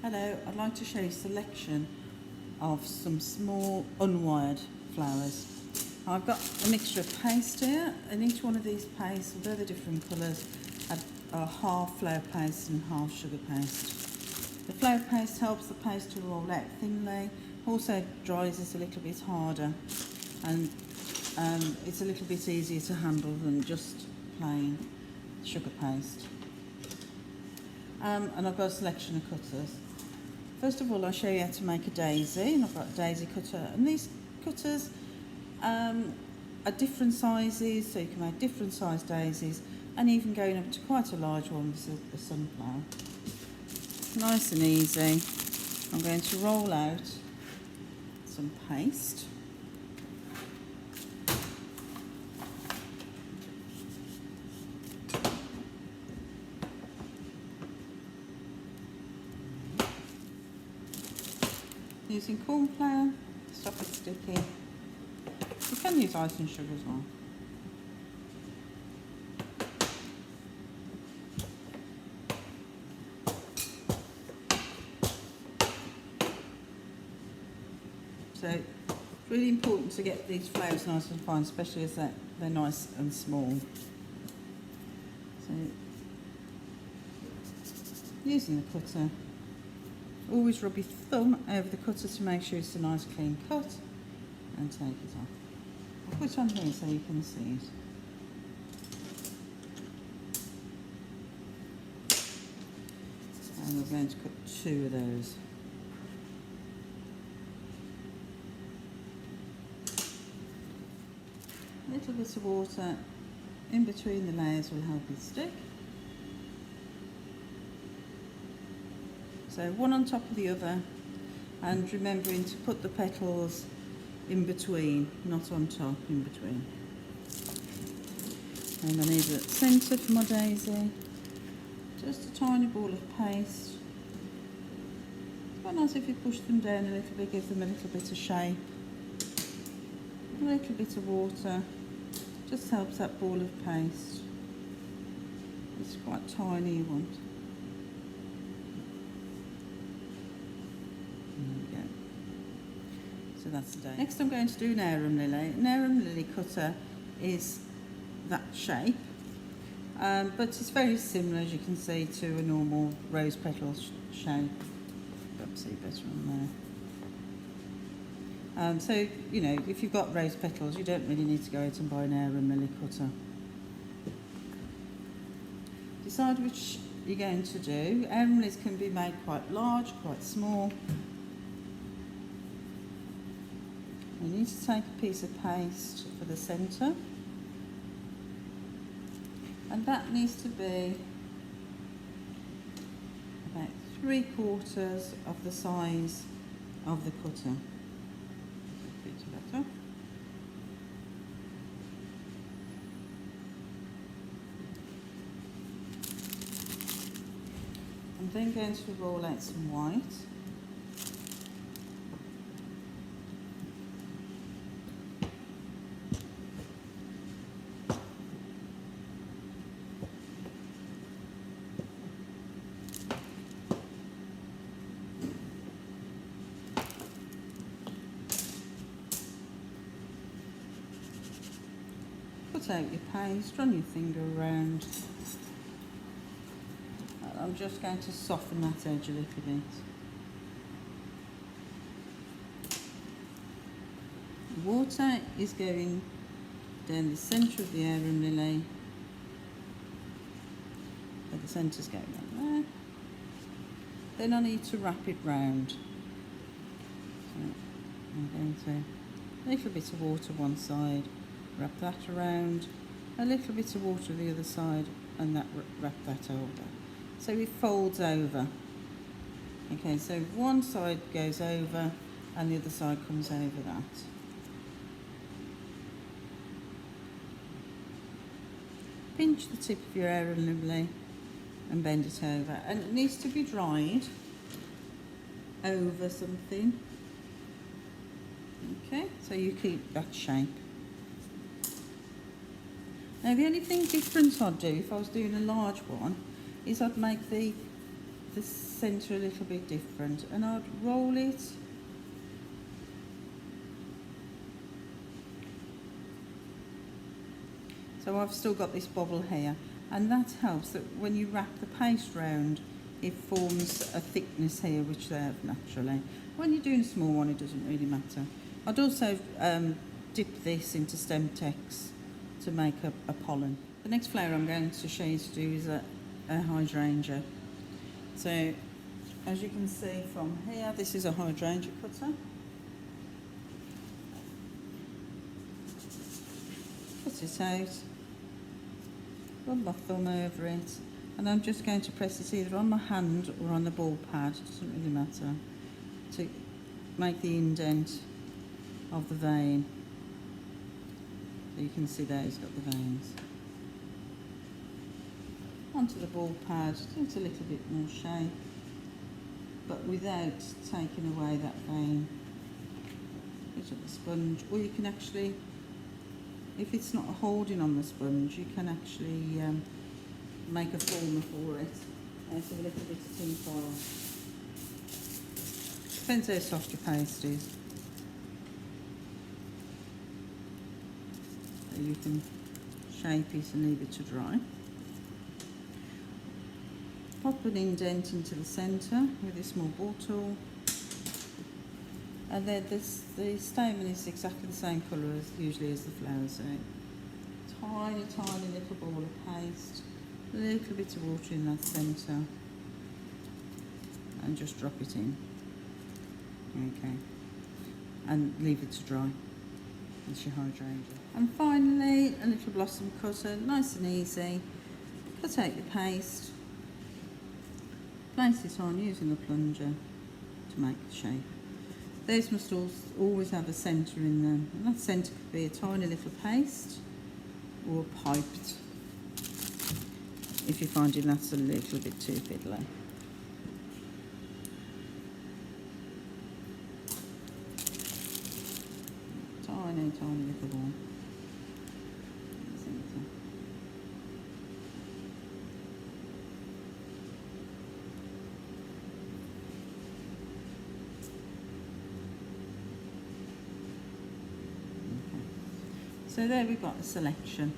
Hello, I'd like to show you a selection of some small unwired flowers. I've got a mixture of paste here, and each one of these pastes, although they're different colours, are half flour paste and half sugar paste. The flour paste helps the paste to roll out thinly, also dries it a little bit harder, and it's a little bit easier to handle than just plain sugar paste. And I've got a selection of cutters. First of all, I'll show you how to make a daisy, and I've got a daisy cutter, and these cutters are different sizes, so you can make different sized daisies, and even going up to quite a large one, this is the sunflower. Nice and easy. I'm going to roll out some paste. Using corn flour, stop it sticking. You can use icing sugar as well. So it's really important to get these flours nice and fine, especially as they're nice and small. So using the cutter, always rub your thumb over the cutter to make sure it's a nice clean cut, and take it off. I'll put it on here so you can see it. And we're going to cut 2 of those. A little bit of water in between the layers will help it stick. So one on top of the other, and remembering to put the petals in between, not on top, in between. And I need the centre for my daisy. Just a tiny ball of paste. It's quite nice if you push them down a little bit, give them a little bit of shape. A little bit of water just helps that ball of paste. It's quite tiny you want. There we go. So that's the day. Next I'm going to do an arum lily. An arum lily cutter is that shape, but it's very similar, as you can see, to a normal rose petal shape. Perhaps see better on there. So, you know, if you've got rose petals, you don't really need to go out and buy an arum lily cutter. Decide which you're going to do. Arum lilies can be made quite large, quite small. You need to take a piece of paste for the centre, and that needs to be about 3/4 of the size of the cutter. A bit better. I'm then going to roll out some white. Put out your paste, run your finger around. I'm just going to soften that edge a little bit. The water is going down the centre of the arum lily. Where the centre's going down there. Then I need to wrap it round. So I'm going to a little bit of water one side, wrap that around, a little bit of water the other side, and wrap that over. So it folds over. Okay, so one side goes over and the other side comes over that. Pinch the tip of your arum lily and bend it over. And it needs to be dried over something. Okay, so you keep that shape. Now the only thing different I'd do if I was doing a large one is I'd make the the centre a little bit different, and I'd roll it so I've still got this bobble here, and that helps that when you wrap the paste round it forms a thickness here which they have naturally. When you're doing a small one it doesn't really matter. I'd also dip this into Stemtex to make a pollen. The next flower I'm going to show you to do is a hydrangea. So as you can see from here, this is a hydrangea cutter. Cut it out, run my thumb over it, and I'm just going to press it either on my hand or on the ball pad, it doesn't really matter, to make the indent of the vein. So you can see there it's got the veins. Onto the ball pad, gives a little bit more shape, but without taking away that vein. Put up the sponge, or you can actually, if it's not holding on the sponge, you can actually make a former for it out of a little bit of tin foil. Depends how soft your paste is. So you can shape it and leave it to dry. Pop an indent into the centre with a small ball tool, and then the stamen is exactly the same colour as usually as the flowers. So tiny little ball of paste, a little bit of water in that centre, and just drop it in. Okay, and leave it to dry. That's your hydrangea. And finally, a little blossom cutter, nice and easy. Cut out your paste. Place it on using the plunger to make the shape. These must always have a centre in them, and that centre could be a tiny little paste or piped if you're finding that's a little bit too fiddly. Tiny little ball. So there we've got a selection.